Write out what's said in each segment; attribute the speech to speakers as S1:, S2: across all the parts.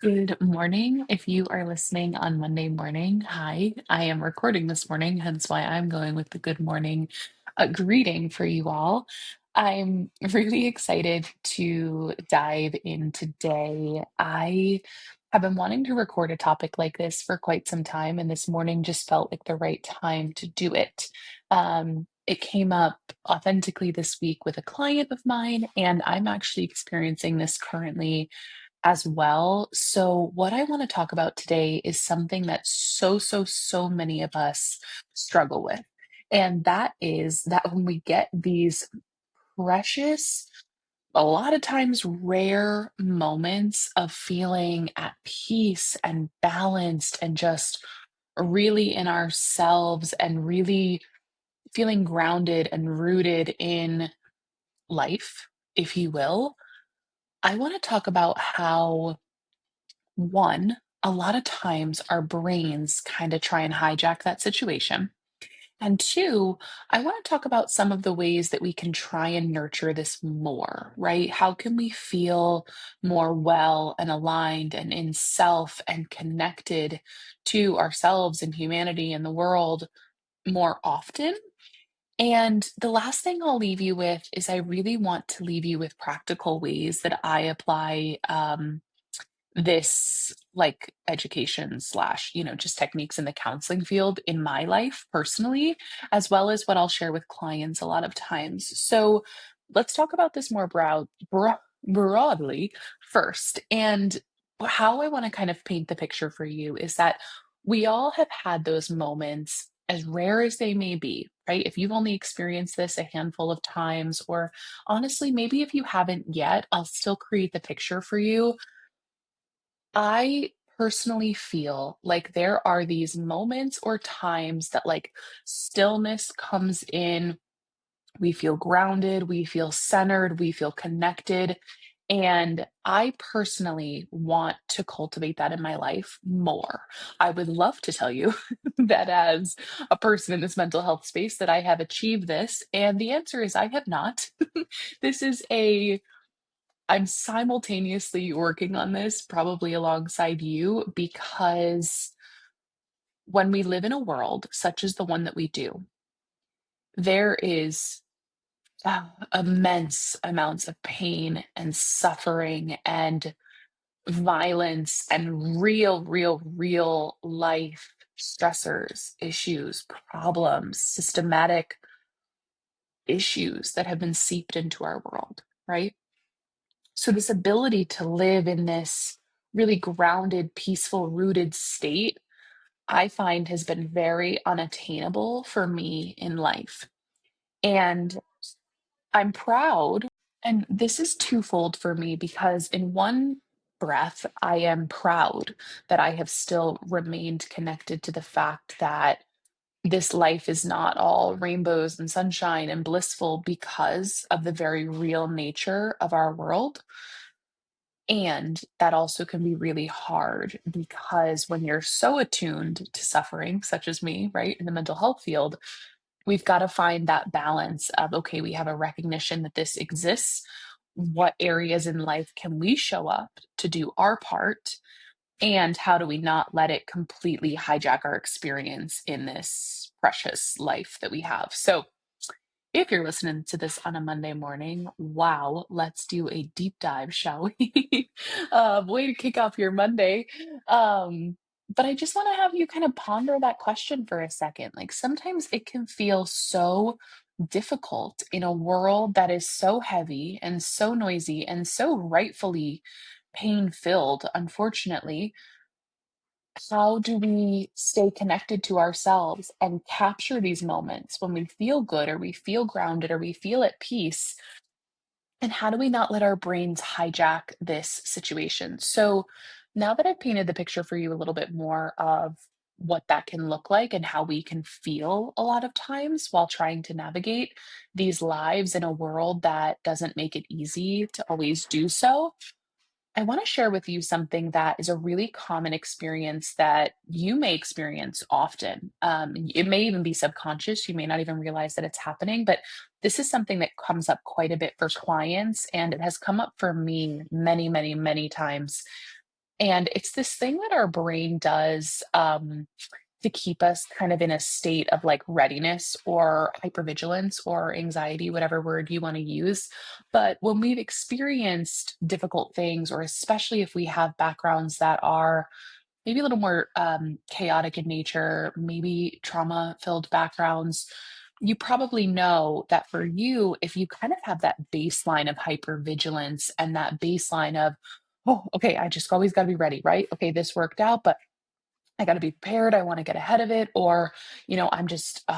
S1: Good morning. If you are listening on Monday morning, hi. I am recording this morning, hence why I'm going with the good morning greeting for you all. I'm really excited to dive in today. I have been wanting to record a topic like this for quite some time, and this morning just felt like the right time to do it. It came up authentically this week with a client of mine, and I'm actually experiencing this currently as well. So, what I want to talk about today is something that so many of us struggle with. And that is that when we get these precious, a lot of times rare moments of feeling at peace and balanced and just really in ourselves and really feeling grounded and rooted in life, if you will, I want to talk about how one, a lot of times our brains kind of try and hijack that situation. And two, I want to talk about some of the ways that we can try and nurture this more, right? How can we feel more well and aligned and in self and connected to ourselves and humanity and the world more often? And the last thing I'll leave you with is I really want to leave you with practical ways that I apply this like education slash, just techniques in the counseling field in my life personally, as well as what I'll share with clients a lot of times. So let's talk about this more broadly first. And how I want to kind of paint the picture for you is that we all have had those moments, as rare as they may be, right? If you've only experienced this a handful of times, or honestly, maybe if you haven't yet, I'll still create the picture for you. I personally feel like there are these moments or times that like stillness comes in. We feel grounded, we feel centered, we feel connected. And I personally want to cultivate that in my life more. I would love to tell you that as a person in this mental health space that I have achieved this. And the answer is I have not. This is a I'm simultaneously working on this probably alongside you because when we live in a world such as the one that we do, there is immense amounts of pain and suffering and violence and real life stressors, issues, problems, systematic issues that have been seeped into our world, right? So, this ability to live in this really grounded, peaceful, rooted state, I find has been very unattainable for me in life. And I'm proud, and this is twofold for me because, in one breath, I am proud that I have still remained connected to the fact that this life is not all rainbows and sunshine and blissful because of the very real nature of our world. And that also can be really hard because when you're so attuned to suffering, such as me, right, in the mental health field, we've got to find that balance of, okay, we have a recognition that this exists. What areas in life can we show up to do our part? And how do we not let it completely hijack our experience in this precious life that we have? So, if you're listening to this on a Monday morning, wow, let's do a deep dive, shall we? Way to kick off your Monday. But I just want to have you kind of ponder that question for a second. Like sometimes it can feel so difficult in a world that is so heavy and so noisy and so rightfully pain filled, unfortunately. How do we stay connected to ourselves and capture these moments when we feel good or we feel grounded or we feel at peace? And how do we not let our brains hijack this situation? So, now that I've painted the picture for you a little bit more of what that can look like and how we can feel a lot of times while trying to navigate these lives in a world that doesn't make it easy to always do so, I want to share with you something that is a really common experience that you may experience often. It may even be subconscious. You may not even realize that it's happening, but this is something that comes up quite a bit for clients, and it has come up for me many times. And it's this thing that our brain does to keep us kind of in a state of like readiness or hypervigilance or anxiety, whatever word you want to use. But when we've experienced difficult things, or especially if we have backgrounds that are maybe a little more chaotic in nature, maybe trauma filled backgrounds, you probably know that for you, if you kind of have that baseline of hypervigilance and that baseline of, oh, okay, I just always got to be ready, right? Okay, this worked out, but I got to be prepared. I want to get ahead of it. Or, I'm just,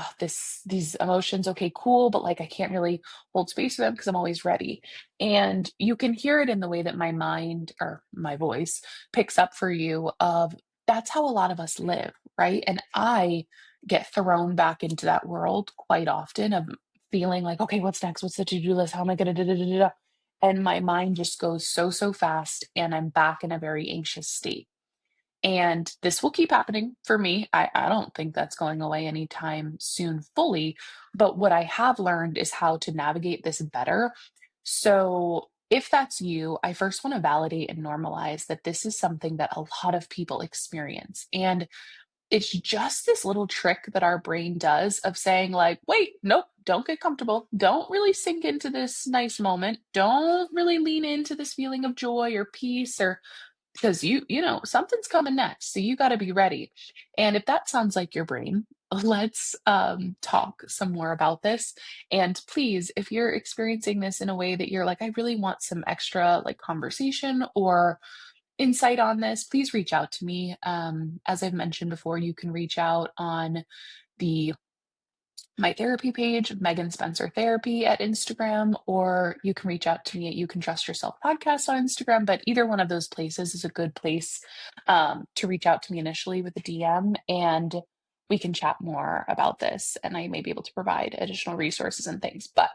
S1: these emotions, okay, cool, but like I can't really hold space for them because I'm always ready. And you can hear it in the way that my mind or my voice picks up for you of that's how a lot of us live, right? And I get thrown back into that world quite often of feeling like, okay, what's next? What's the to-do list? How am I going to da, da, da, da, da? And my mind just goes so, so fast, and I'm back in a very anxious state. And this will keep happening for me. I don't think that's going away anytime soon fully. But what I have learned is how to navigate this better. So, if that's you, I first want to validate and normalize that this is something that a lot of people experience. And it's just this little trick that our brain does of saying, like, wait, nope, don't get comfortable. Don't really sink into this nice moment. Don't really lean into this feeling of joy or peace, or because something's coming next, so you gotta be ready. And if that sounds like your brain, let's, talk some more about this. And please, if you're experiencing this in a way that you're like, "I really want some extra, like, conversation or insight on this," please reach out to me. As I've mentioned before, you can reach out on the my therapy page, Megan Spencer Therapy at Instagram, or you can reach out to me at You Can Trust Yourself Podcast on Instagram. But either one of those places is a good place to reach out to me initially with a DM, and we can chat more about this. And I may be able to provide additional resources and things. But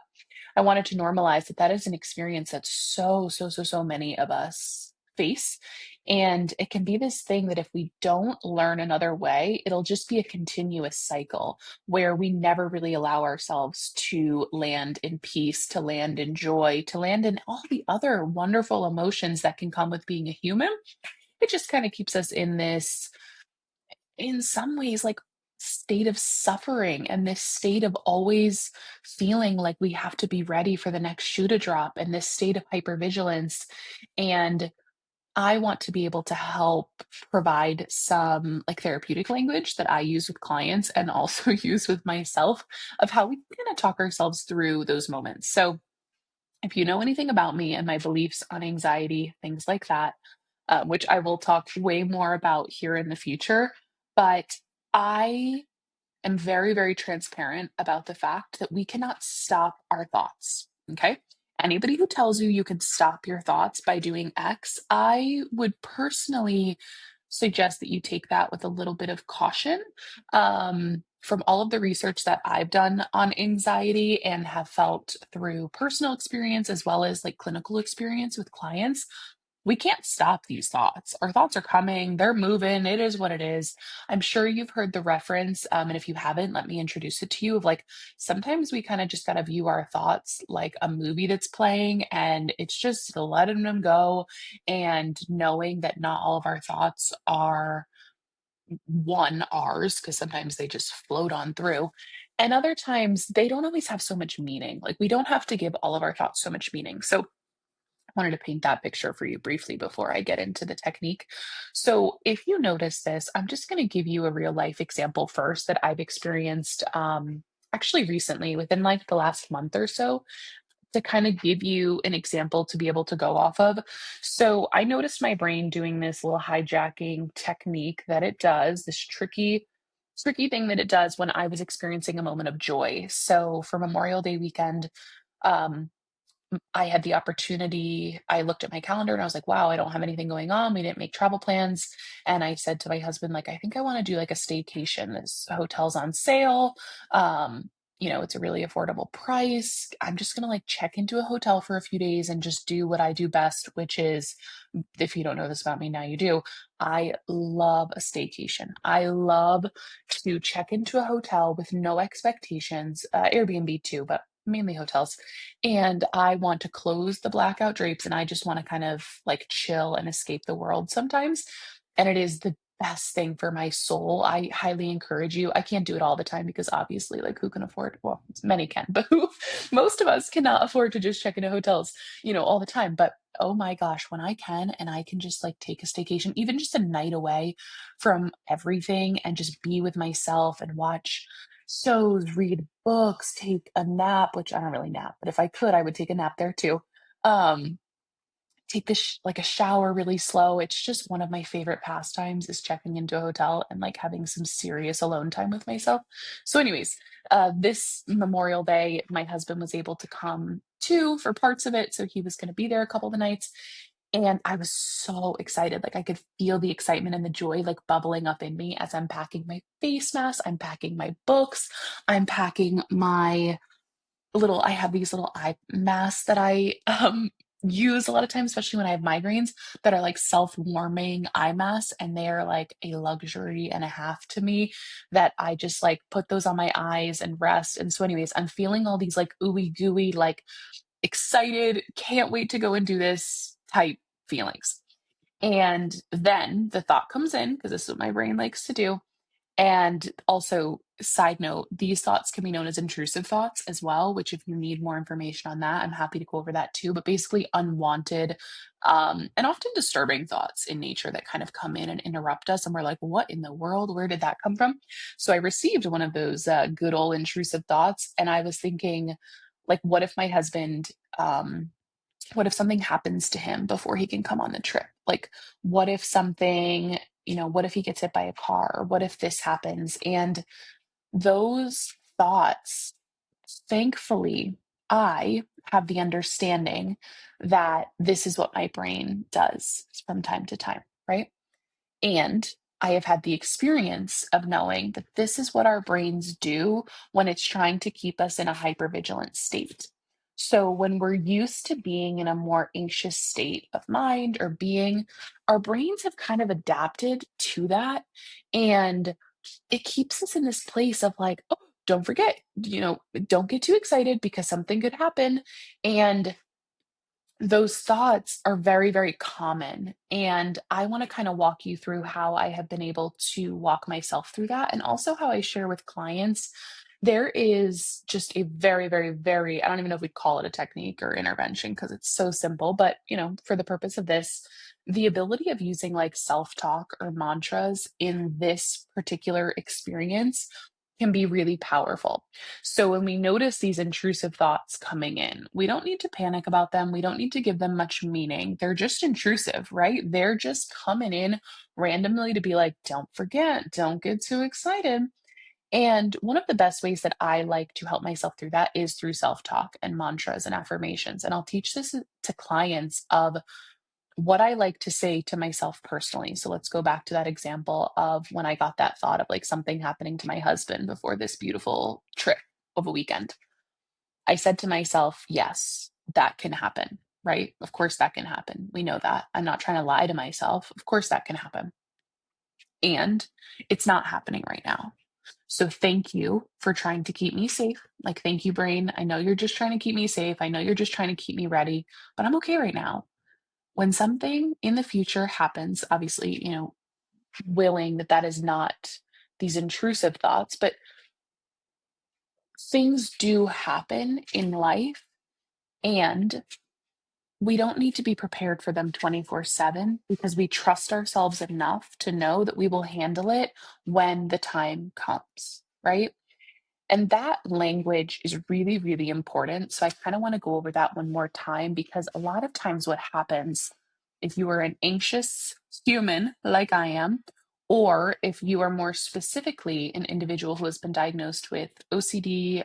S1: I wanted to normalize that that is an experience that so, so, so, so many of us face. And it can be this thing that if we don't learn another way, it'll just be a continuous cycle where we never really allow ourselves to land in peace, to land in joy, to land in all the other wonderful emotions that can come with being a human. It just kind of keeps us in this, in some ways, like state of suffering, and this state of always feeling like we have to be ready for the next shoe to drop, and this state of hypervigilance. And I want to be able to help provide some like therapeutic language that I use with clients and also use with myself of how we kind of talk ourselves through those moments. So, if you know anything about me and my beliefs on anxiety, things like that, which I will talk way more about here in the future, but I am very, very transparent about the fact that we cannot stop our thoughts. Okay. Anybody who tells you you can stop your thoughts by doing X, I would personally suggest that you take that with a little bit of caution. From all of the research that I've done on anxiety and have felt through personal experience as well as like clinical experience with clients, we can't stop these thoughts. Our thoughts are coming, they're moving. It is what it is. I'm sure you've heard the reference. And if you haven't, let me introduce it to you of like sometimes we kind of just got to view our thoughts like a movie that's playing, and it's just letting them go and knowing that not all of our thoughts are ours, because sometimes they just float on through. And other times they don't always have so much meaning. Like we don't have to give all of our thoughts so much meaning. So wanted to paint that picture for you briefly before I get into the technique. So, if you notice this, I'm just going to give you a real life example first that I've experienced actually recently within like the last month or so to kind of give you an example to be able to go off of. So, I noticed my brain doing this little hijacking technique that it does, this tricky thing that it does when I was experiencing a moment of joy. So, for Memorial Day weekend, um, I had the opportunity. I looked at my calendar and I was like, wow, I don't have anything going on. We didn't make travel plans. And I said to my husband, like, I think I want to do like a staycation. This hotel's on sale. Um, it's a really affordable price. I'm just gonna like check into a hotel for a few days and just do what I do best, which is, if you don't know this about me, now you do. I love a staycation. I love to check into a hotel with no expectations, Airbnb too, but mainly hotels. And I want to close the blackout drapes and I just want to kind of like chill and escape the world sometimes. And it is the best thing for my soul. I highly encourage you. I can't do it all the time because obviously, like, who can afford? Well, many can, but who, most of us cannot afford to just check into hotels, all the time. But oh my gosh, when I can and I can just like take a staycation, even just a night away from everything and just be with myself and watch shows, read books, take a nap, which I don't really nap, but if I could, I would take a nap there too. Um, take this like a shower really slow. It's just one of my favorite pastimes is checking into a hotel and like having some serious alone time with myself. So, anyways, this Memorial Day, my husband was able to come too for parts of it. So he was going to be there a couple of the nights. And I was so excited. Like I could feel the excitement and the joy like bubbling up in me as I'm packing my face mask, I'm packing my books, I'm packing my I have these little eye masks that I use a lot of times, especially when I have migraines, that are like self-warming eye masks. And they are like a luxury and a half to me that I just like put those on my eyes and rest. And so, anyways, I'm feeling all these like ooey gooey, like excited, can't wait to go and do this type feelings. And then the thought comes in because this is what my brain likes to do. And also, side note, these thoughts can be known as intrusive thoughts as well, which, if you need more information on that, I'm happy to go over that too. But basically, unwanted and often disturbing thoughts in nature that kind of come in and interrupt us. And we're like, what in the world? Where did that come from? So I received one of those good old intrusive thoughts. And I was thinking, like, what if my husband, what if something happens to him before he can come on the trip? Like, what if something, what if he gets hit by a car? Or what if this happens? And those thoughts, thankfully, I have the understanding that this is what my brain does from time to time, right? And I have had the experience of knowing that this is what our brains do when it's trying to keep us in a hypervigilant state. So, when we're used to being in a more anxious state of mind or being, our brains have kind of adapted to that. And it keeps us in this place of like, oh, don't forget, don't get too excited because something could happen. And those thoughts are very, very common. And I want to kind of walk you through how I have been able to walk myself through that and also how I share with clients. There is just a very, very, very, I don't even know if we'd call it a technique or intervention because it's so simple, but for the purpose of this, the ability of using like self talk or mantras in this particular experience can be really powerful. So when we notice these intrusive thoughts coming in, we don't need to panic about them. We don't need to give them much meaning. They're just intrusive, right? They're just coming in randomly to be like, don't forget, don't get too excited. And one of the best ways that I like to help myself through that is through self talk and mantras and affirmations. And I'll teach this to clients of what I like to say to myself personally. So let's go back to that example of when I got that thought of like something happening to my husband before this beautiful trip of a weekend. I said to myself, yes, that can happen, right? Of course that can happen. We know that. I'm not trying to lie to myself. Of course that can happen. And it's not happening right now. So thank you for trying to keep me safe. Like, thank you, brain. I know you're just trying to keep me safe. I know you're just trying to keep me ready, but I'm okay right now. When something in the future happens, obviously, willing that that is not these intrusive thoughts, but things do happen in life and we don't need to be prepared for them 24/7 because we trust ourselves enough to know that we will handle it when the time comes, right? And that language is really, really important. So I kind of want to go over that one more time because a lot of times what happens if you are an anxious human like I am, or if you are more specifically an individual who has been diagnosed with OCD,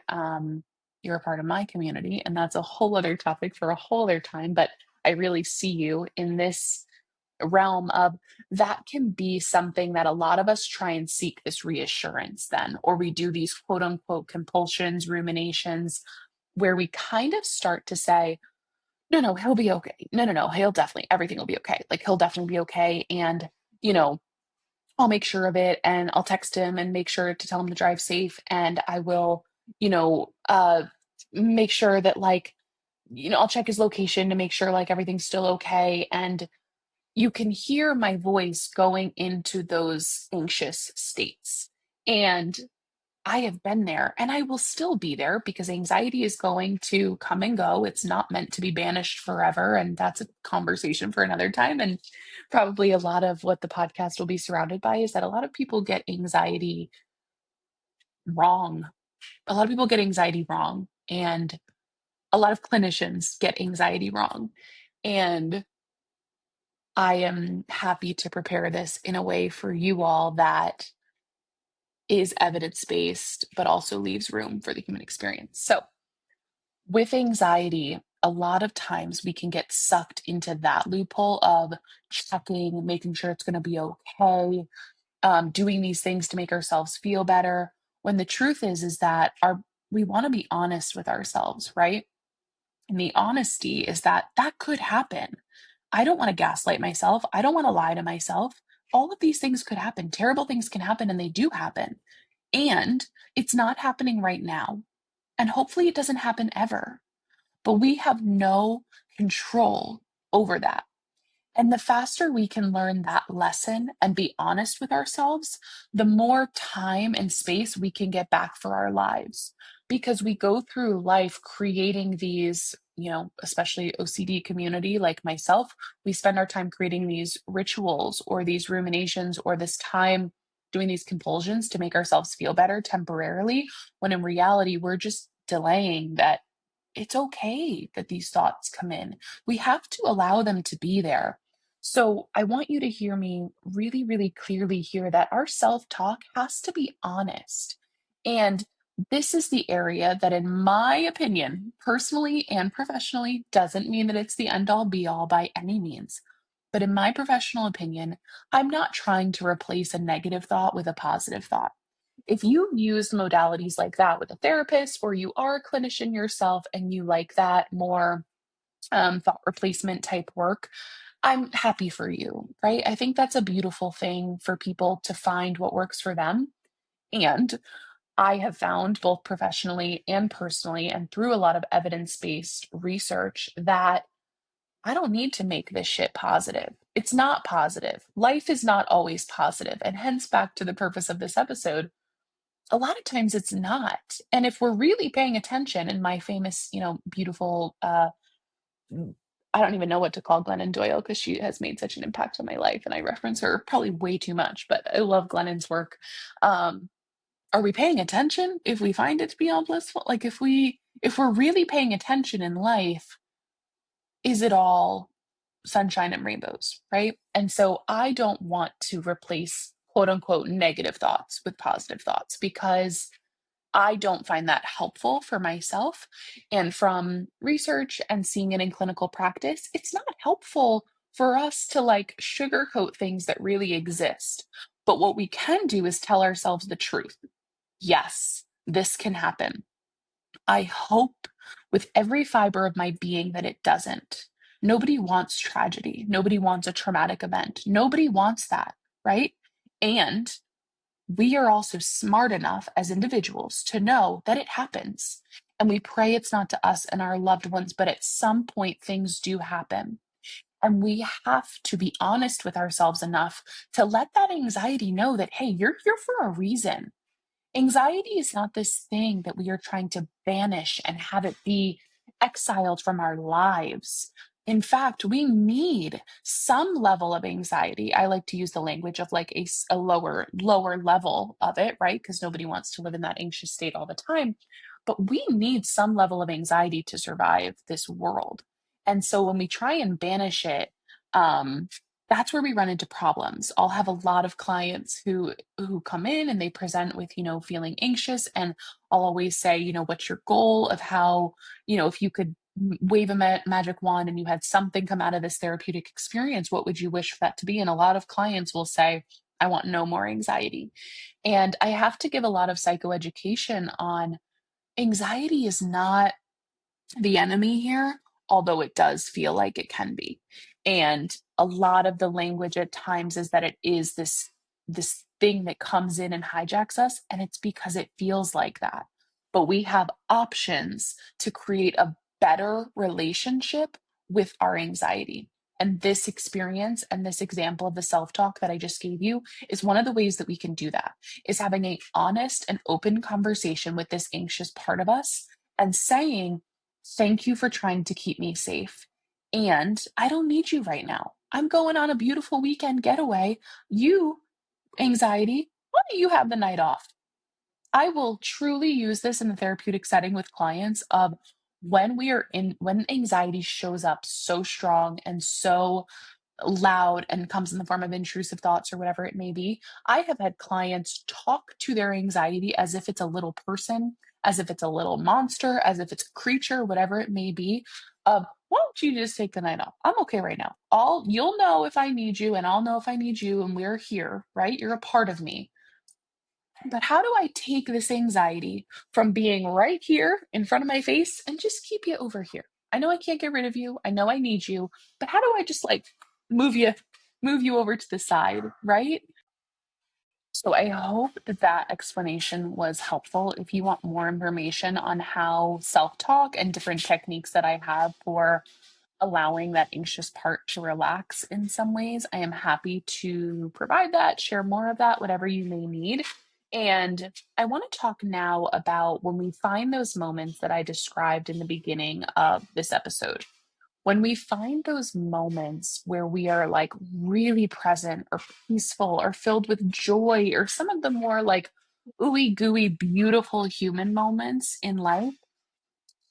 S1: you're a part of my community. And that's a whole other topic for a whole other time. But I really see you in this realm of that can be something that a lot of us try and seek this reassurance then, or we do these quote unquote compulsions, ruminations, where we kind of start to say, no, no, he'll be okay. No, no, no, he'll definitely, everything will be okay. Like he'll definitely be okay. And, you know, I'll make sure of it and I'll text him and make sure to tell him to drive safe. And I will, you know, make sure that I'll check his location to make sure like everything's still okay. And you can hear my voice going into those anxious states. And I have been there and I will still be there because anxiety is going to come and go. It's not meant to be banished forever. And that's a conversation for another time. And probably a lot of what the podcast will be surrounded by is that a lot of people get anxiety wrong. A lot of people get anxiety wrong. And a lot of clinicians get anxiety wrong. And I am happy to prepare this in a way for you all that is evidence based, but also leaves room for the human experience. So, with anxiety, a lot of times we can get sucked into that loophole of checking, making sure it's going to be okay, doing these things to make ourselves feel better. When the truth is that we want to be honest with ourselves, right? And the honesty is that that could happen. I don't want to gaslight myself. I don't want to lie to myself. All of these things could happen. Terrible things can happen, and they do happen. And it's not happening right now. And hopefully it doesn't happen ever. But we have no control over that. And the faster we can learn that lesson and be honest with ourselves, the more time and space we can get back for our lives. Because we go through life creating these, especially OCD community like myself, we spend our time creating these rituals or these ruminations or this time doing these compulsions to make ourselves feel better temporarily, when in reality, we're just delaying that. It's okay that these thoughts come in. We have to allow them to be there. So I want you to hear me really, really clearly here that our self talk has to be honest. And this is the area that, in my opinion, personally and professionally, doesn't mean that it's the end all be all by any means. But in my professional opinion, I'm not trying to replace a negative thought with a positive thought. If you use modalities like that with a therapist, or you are a clinician yourself and you like that more thought replacement type work, I'm happy for you, right? I think that's a beautiful thing for people to find what works for them. And I have found both professionally and personally, and through a lot of evidence based research, that I don't need to make this shit positive. It's not positive. Life is not always positive. And hence, back to the purpose of this episode, a lot of times it's not. And if we're really paying attention, and my famous, beautiful, I don't even know what to call Glennon Doyle because she has made such an impact on my life, and I reference her probably way too much, but I love Glennon's work. Um, are we paying attention if we find it to be all blissful? Like if we're really paying attention in life, is it all sunshine and rainbows, right? And so I don't want to replace quote unquote negative thoughts with positive thoughts, because I don't find that helpful for myself. And from research and seeing it in clinical practice, it's not helpful for us to like sugarcoat things that really exist. But what we can do is tell ourselves the truth. Yes, this can happen. I hope with every fiber of my being that it doesn't. Nobody wants tragedy. Nobody wants a traumatic event. Nobody wants that, right? And we are also smart enough as individuals to know that it happens. And we pray it's not to us and our loved ones, but at some point things do happen. And we have to be honest with ourselves enough to let that anxiety know that, hey, you're here for a reason. Anxiety is not this thing that we are trying to banish and have it be exiled from our lives. In fact, we need some level of anxiety. I like to use the language of like a lower level of it, right? Because nobody wants to live in that anxious state all the time. But we need some level of anxiety to survive this world. And so when we try and banish it, um, that's where we run into problems. I'll have a lot of clients who come in and they present with, feeling anxious, and I'll always say, what's your goal of how, if you could wave a magic wand and you had something come out of this therapeutic experience, what would you wish for that to be? And a lot of clients will say, I want no more anxiety. And I have to give a lot of psychoeducation on anxiety is not the enemy here, although it does feel like it can be. And a lot of the language at times is that it is this thing that comes in and hijacks us, and it's because it feels like that. but we have options to create a better relationship with our anxiety. And this experience and this example of the self-talk that I just gave you is one of the ways that we can do that, is having a honest and open conversation with this anxious part of us and saying, thank you for trying to keep me safe. And I don't need you right now. I'm going on a beautiful weekend getaway. You, anxiety, why don't you have the night off? I will truly use this in the therapeutic setting with clients of when anxiety shows up so strong and so loud and comes in the form of intrusive thoughts or whatever it may be. I have had clients talk to their anxiety as if it's a little person, as if it's a little monster, as if it's a creature, whatever it may be. Why don't you just take the night off? I'm okay right now. You'll know if I need you, and I'll know if I need you, and we're here, right? You're a part of me. But how do I take this anxiety from being right here in front of my face and just keep you over here? I know I can't get rid of you. I know I need you, but how do I just like move you move you over to the side, right? So I hope that that explanation was helpful. If you want more information on how self-talk and different techniques that I have for allowing that anxious part to relax in some ways, I am happy to provide that, share more of that, whatever you may need. And I want to talk now about when we find those moments that I described in the beginning of this episode. When we find those moments where we are like really present or peaceful or filled with joy or some of the more like ooey gooey, beautiful human moments in life,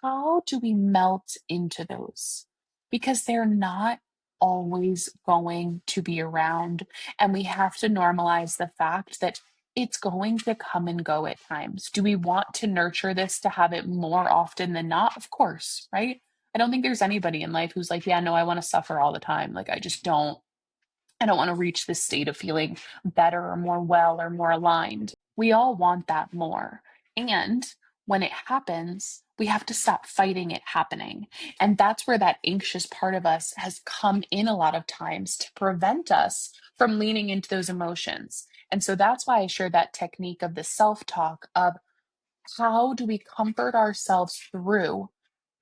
S1: how do we melt into those? Because they're not always going to be around. And we have to normalize the fact that it's going to come and go at times. Do we want to nurture this to have it more often than not? Of course, right? I don't think there's anybody in life who's like, yeah, no, I want to suffer all the time. Like, I don't want to reach this state of feeling better or more well or more aligned. We all want that more. And when it happens, we have to stop fighting it happening. And that's where that anxious part of us has come in a lot of times to prevent us from leaning into those emotions. And so that's why I share that technique of the self talk of how do we comfort ourselves through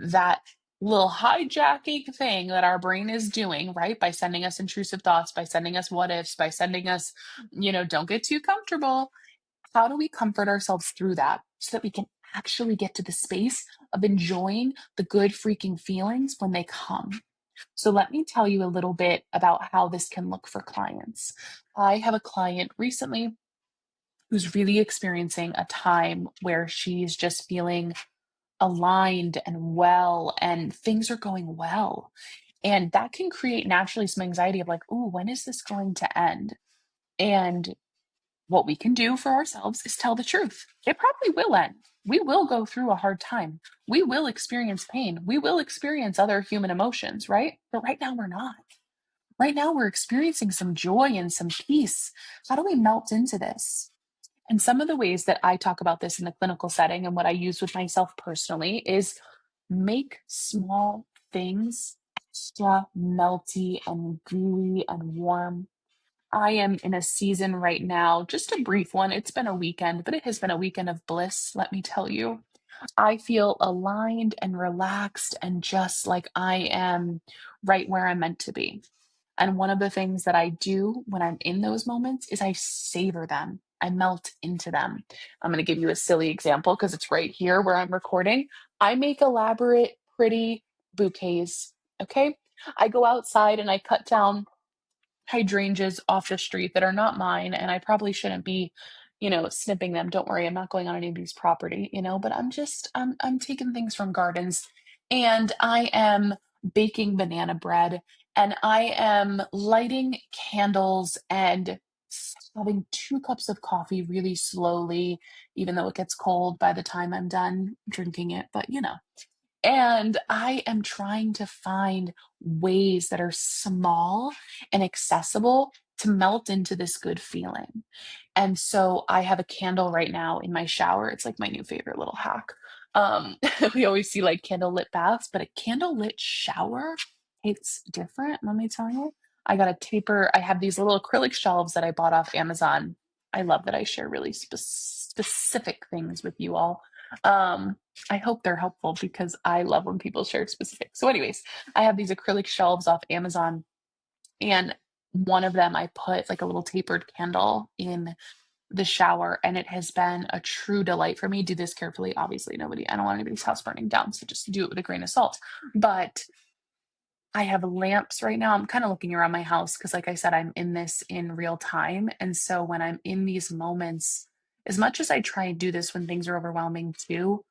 S1: that little hijacking thing that our brain is doing, right? By sending us intrusive thoughts, by sending us what ifs, by sending us, don't get too comfortable. How do we comfort ourselves through that so that we can actually get to the space of enjoying the good freaking feelings when they come? So, let me tell you a little bit about how this can look for clients. I have a client recently who's really experiencing a time where she's just feeling aligned and well, and things are going well. And that can create naturally some anxiety of like, ooh, when is this going to end? And what we can do for ourselves is tell the truth. It probably will end. We will go through a hard time. We will experience pain. We will experience other human emotions, right? But right now we're not. Right now we're experiencing some joy and some peace. How do we melt into this? And some of the ways that I talk about this in the clinical setting and what I use with myself personally is make small things extra melty and gooey and warm. I am in a season right now, just a brief one. It's been a weekend, but it has been a weekend of bliss, let me tell you. I feel aligned and relaxed and just like I am right where I'm meant to be. And one of the things that I do when I'm in those moments is I savor them. I melt into them. I'm going to give you a silly example because it's right here where I'm recording. I make elaborate, pretty bouquets. Okay. I go outside and I cut down hydrangeas off the street that are not mine, and I probably shouldn't be, snipping them. Don't worry, I'm not going on anybody's property, but I'm taking things from gardens, and I am baking banana bread, and I am lighting candles and having 2 cups of coffee really slowly, even though it gets cold by the time I'm done drinking it, but and I am trying to find ways that are small and accessible to melt into this good feeling. And so I have a candle right now in my shower. It's like my new favorite little hack. We always see like candle lit baths, but a candle lit shower, it's different. Let me tell you. I got a taper. I have these little acrylic shelves that I bought off Amazon. I love that I share really specific things with you all. Um, I hope they're helpful because I love when people share specifics. So, anyways, I have these acrylic shelves off Amazon, and one of them I put like a little tapered candle in the shower, and it has been a true delight for me. Do this carefully. Obviously, I don't want anybody's house burning down, so just do it with a grain of salt. But I have lamps right now. I'm kind of looking around my house because, like I said, I'm in this in real time. And so when I'm in these moments, as much as I try and do this when things are overwhelming too,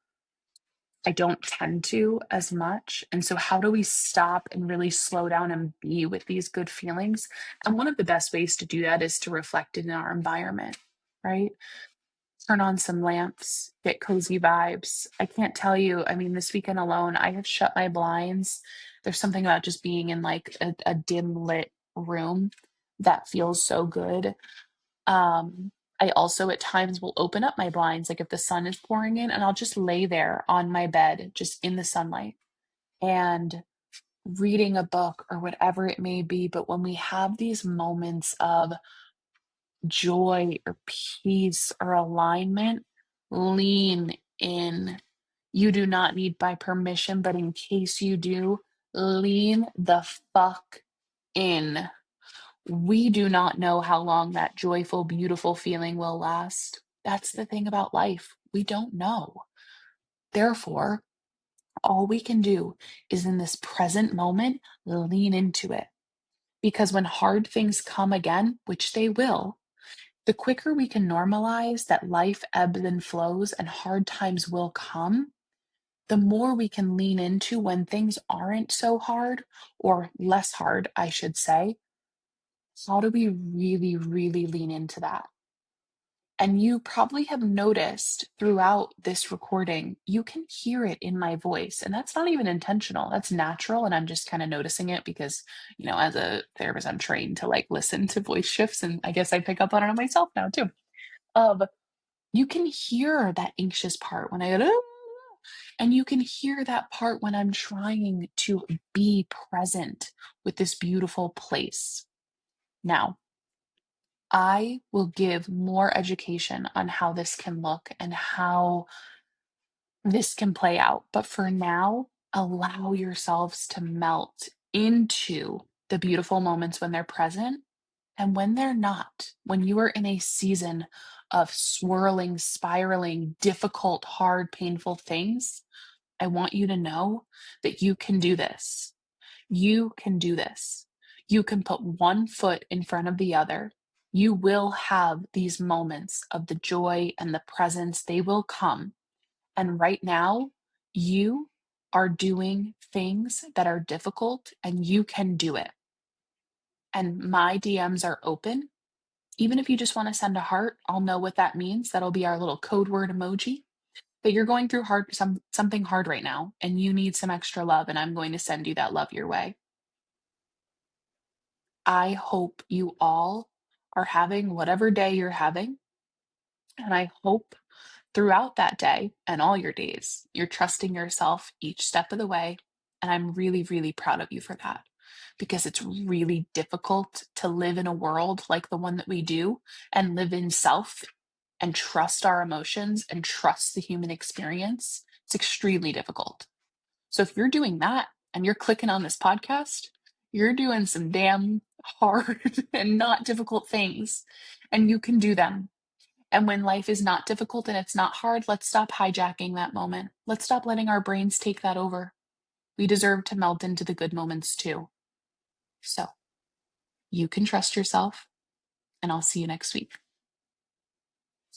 S1: I don't tend to as much. And so, how do we stop and really slow down and be with these good feelings? And one of the best ways to do that is to reflect it in our environment, right? Turn on some lamps, get cozy vibes. I can't tell you, I mean, this weekend alone, I have shut my blinds. There's something about just being in like a dim lit room that feels so good. Um, I also at times will open up my blinds, like if the sun is pouring in, and I'll just lay there on my bed, just in the sunlight and reading a book or whatever it may be. But when we have these moments of joy or peace or alignment, lean in. You do not need my permission, but in case you do, lean the fuck in. We do not know how long that joyful, beautiful feeling will last. That's the thing about life. We don't know. Therefore, all we can do is in this present moment, lean into it. Because when hard things come again, which they will, the quicker we can normalize that life ebbs and flows and hard times will come, the more we can lean into when things aren't so hard, or less hard, I should say. How do we really, really lean into that? And you probably have noticed throughout this recording, you can hear it in my voice. And that's not even intentional. That's natural. And I'm just kind of noticing it because, as a therapist, I'm trained to like listen to voice shifts. And I guess I pick up on it on myself now too. Of You can hear that anxious part when I go, "Ah," and you can hear that part when I'm trying to be present with this beautiful place. Now, I will give more education on how this can look and how this can play out. But for now, allow yourselves to melt into the beautiful moments when they're present and when they're not. When you are in a season of swirling, spiraling, difficult, hard, painful things, I want you to know that you can do this. You can do this. You can put one foot in front of the other. You will have these moments of the joy and the presence. They will come. And right now, you are doing things that are difficult and you can do it. And my DMs are open. Even if you just want to send a heart, I'll know what that means. That'll be our little code word emoji. That you're going through something hard right now and you need some extra love, and I'm going to send you that love your way. I hope you all are having whatever day you're having, and I hope throughout that day and all your days, you're trusting yourself each step of the way. And I'm really, really proud of you for that because it's really difficult to live in a world like the one that we do and live in self and trust our emotions and trust the human experience. It's extremely difficult. So if you're doing that and you're clicking on this podcast, you're doing some damn hard and not difficult things, and you can do them. And when life is not difficult and it's not hard, let's stop hijacking that moment. Let's stop letting our brains take that over. We deserve to melt into the good moments too. So you can trust yourself, and I'll see you next week.